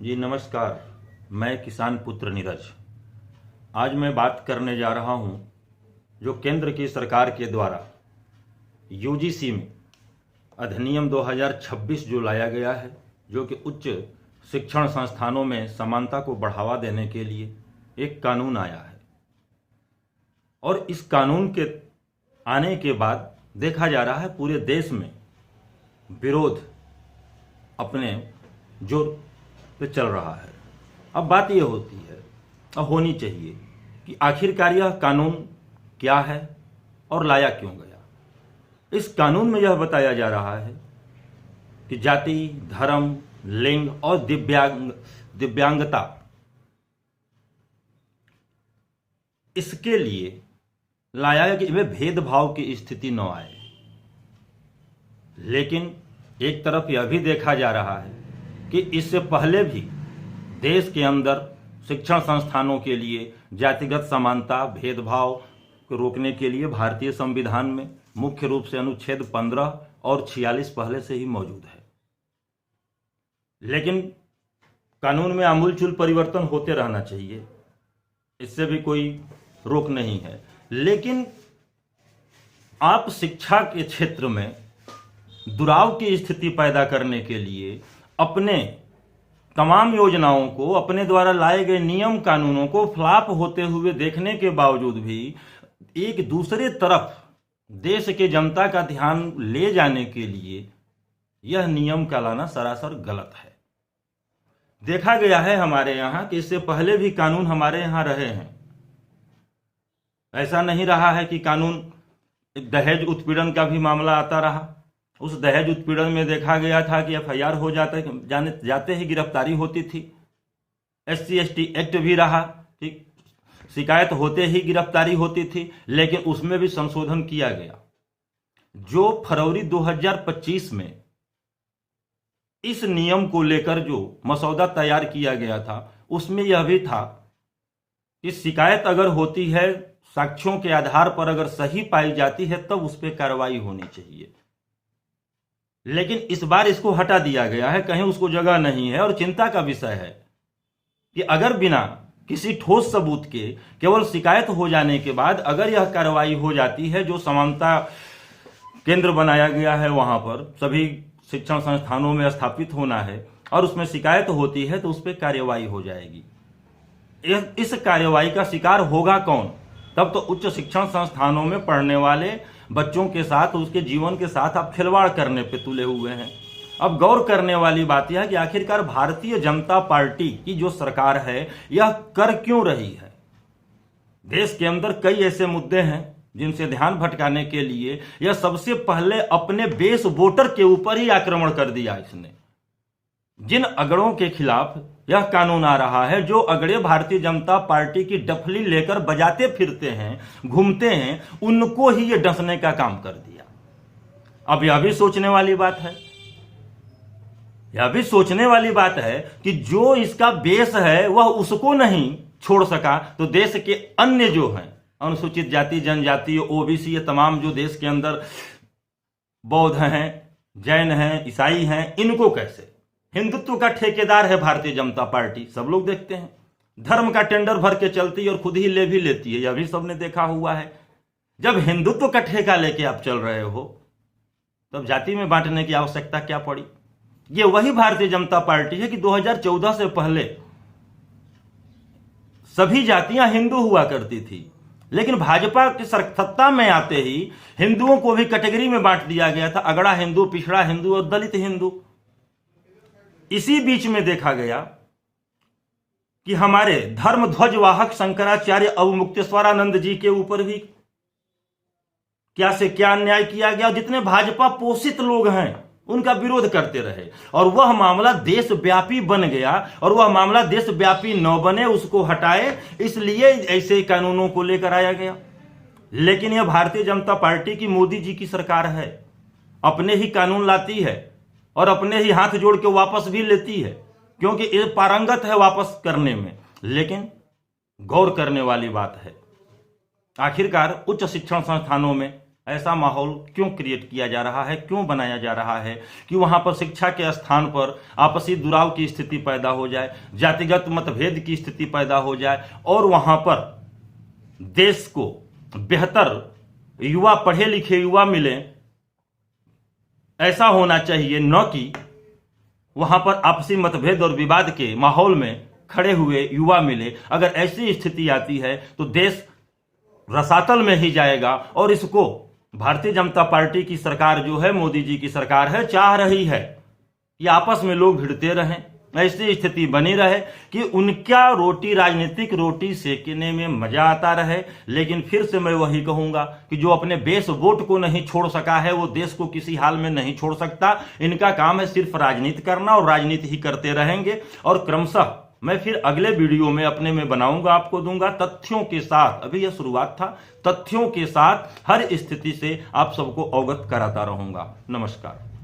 जी नमस्कार। मैं किसान पुत्र नीरज। आज मैं बात करने जा रहा हूं जो केंद्र की सरकार के द्वारा यूजीसी में अधिनियम 2026 जो लाया गया है, जो कि उच्च शिक्षण संस्थानों में समानता को बढ़ावा देने के लिए एक कानून आया है। और इस कानून के आने के बाद देखा जा रहा है पूरे देश में विरोध अपने जोर पे चल रहा है। अब बात यह होती है और होनी चाहिए कि आखिरकार यह कानून क्या है और लाया क्यों गया। इस कानून में यह बताया जा रहा है कि जाति, धर्म, लिंग और दिव्यांगता इसके लिए लाया है कि वे भेदभाव की स्थिति न आए। लेकिन एक तरफ यह भी देखा जा रहा है कि इससे पहले भी देश के अंदर शिक्षण संस्थानों के लिए जातिगत समानता, भेदभाव को रोकने के लिए भारतीय संविधान में मुख्य रूप से अनुच्छेद 15 और 46 पहले से ही मौजूद है। लेकिन कानून में आमूलचूल परिवर्तन होते रहना चाहिए, इससे भी कोई रोक नहीं है। लेकिन आप शिक्षा के क्षेत्र में दुराव की स्थिति पैदा करने के लिए अपने तमाम योजनाओं को, अपने द्वारा लाए गए नियम कानूनों को फ्लॉप होते हुए देखने के बावजूद भी एक दूसरे तरफ देश के जनता का ध्यान ले जाने के लिए यह नियम का लाना सरासर गलत है। देखा गया है हमारे यहाँ कि इससे पहले भी कानून हमारे यहाँ रहे हैं। ऐसा नहीं रहा है कि कानून दहेज उत्पीड़न का भी मामला आता रहा। उस दहेज उत्पीड़न में देखा गया था कि एफआईआर हो जाते ही गिरफ्तारी होती थी। SC/ST एक्ट भी रहा, ठीक, शिकायत होते ही गिरफ्तारी होती थी। लेकिन उसमें भी संशोधन किया गया। जो फरवरी 2025 में इस नियम को लेकर जो मसौदा तैयार किया गया था, उसमें यह भी था कि शिकायत अगर होती है, साक्ष्यों के आधार पर अगर सही पाई जाती है, तब उस पर कार्रवाई होनी चाहिए। लेकिन इस बार इसको हटा दिया गया है, कहीं उसको जगह नहीं है। और चिंता का विषय है कि अगर बिना किसी ठोस सबूत के केवल शिकायत हो जाने के बाद अगर यह कार्रवाई हो जाती है, जो समानता केंद्र बनाया गया है वहां पर सभी शिक्षण संस्थानों में स्थापित होना है, और उसमें शिकायत होती है तो उस पर कार्रवाई हो जाएगी। इस कार्रवाई का शिकार होगा कौन? तब तो उच्च शिक्षण संस्थानों में पढ़ने वाले बच्चों के साथ, उसके जीवन के साथ आप खिलवाड़ करने पे तुले हुए हैं। अब गौर करने वाली बात यह है कि आखिरकार भारतीय जनता पार्टी की जो सरकार है, यह कर क्यों रही है। देश के अंदर कई ऐसे मुद्दे हैं जिनसे ध्यान भटकाने के लिए यह सबसे पहले अपने बेस वोटर के ऊपर ही आक्रमण कर दिया। इसने जिन अगड़ों के खिलाफ यह कानून आ रहा है, जो अगड़े भारतीय जनता पार्टी की डफली लेकर बजाते फिरते हैं, घूमते हैं, उनको ही ये डसने का काम कर दिया। अब यह भी सोचने वाली बात है, यह भी सोचने वाली बात है कि जो इसका बेस है वह उसको नहीं छोड़ सका, तो देश के अन्य जो हैं अनुसूचित जाति, जनजाति, OBC, ये तमाम जो देश के अंदर बौद्ध हैं, जैन हैं, ईसाई हैं, इनको कैसे? हिंदुत्व का ठेकेदार है भारतीय जनता पार्टी, सब लोग देखते हैं। धर्म का टेंडर भर के चलती है और खुद ही ले भी लेती है, यह भी सबने देखा हुआ है। जब हिंदुत्व का ठेका लेके आप चल रहे हो, तब जाति में बांटने की आवश्यकता क्या पड़ी? ये वही भारतीय जनता पार्टी है कि 2014 से पहले सभी जातियां हिंदू हुआ करती थी, लेकिन भाजपा की सत्ता में आते ही हिंदुओं को भी कैटेगरी में बांट दिया गया था, अगड़ा हिंदू, पिछड़ा हिंदू और दलित हिंदू। इसी बीच में देखा गया कि हमारे धर्म ध्वज वाहक शंकराचार्य अवमुक्तेश्वरानंद जी के ऊपर भी क्या से क्या अन्याय किया गया। जितने भाजपा पोषित लोग हैं उनका विरोध करते रहे, और वह मामला देशव्यापी बन गया। और वह मामला देशव्यापी न बने, उसको हटाए, इसलिए ऐसे कानूनों को लेकर आया गया। लेकिन यह भारतीय जनता पार्टी की, मोदी जी की सरकार है, अपने ही कानून लाती है और अपने ही हाथ जोड़ के वापस भी लेती है, क्योंकि ये पारंगत है वापस करने में। लेकिन गौर करने वाली बात है, आखिरकार उच्च शिक्षण संस्थानों में ऐसा माहौल क्यों क्रिएट किया जा रहा है, क्यों बनाया जा रहा है कि वहां पर शिक्षा के स्थान पर आपसी दुराव की स्थिति पैदा हो जाए, जातिगत मतभेद की स्थिति पैदा हो जाए और वहां पर देश को बेहतर युवा, पढ़े लिखे युवा मिले। ऐसा होना चाहिए, न कि वहां पर आपसी मतभेद और विवाद के माहौल में खड़े हुए युवा मिले। अगर ऐसी स्थिति आती है तो देश रसातल में ही जाएगा और इसको भारतीय जनता पार्टी की सरकार जो है, मोदी जी की सरकार है, चाह रही है कि आपस में लोग भिड़ते रहें, ऐसी स्थिति बनी रहे कि उनका रोटी, राजनीतिक रोटी सेकने में मजा आता रहे। लेकिन फिर से मैं वही कहूंगा कि जो अपने बेस वोट को नहीं छोड़ सका है वो देश को किसी हाल में नहीं छोड़ सकता। इनका काम है सिर्फ राजनीति करना और राजनीति ही करते रहेंगे। और क्रमशः मैं फिर अगले वीडियो में अपने में बनाऊंगा, आपको दूंगा तथ्यों के साथ। अभी यह शुरुआत था, तथ्यों के साथ हर स्थिति से आप सबको अवगत कराता रहूंगा। नमस्कार।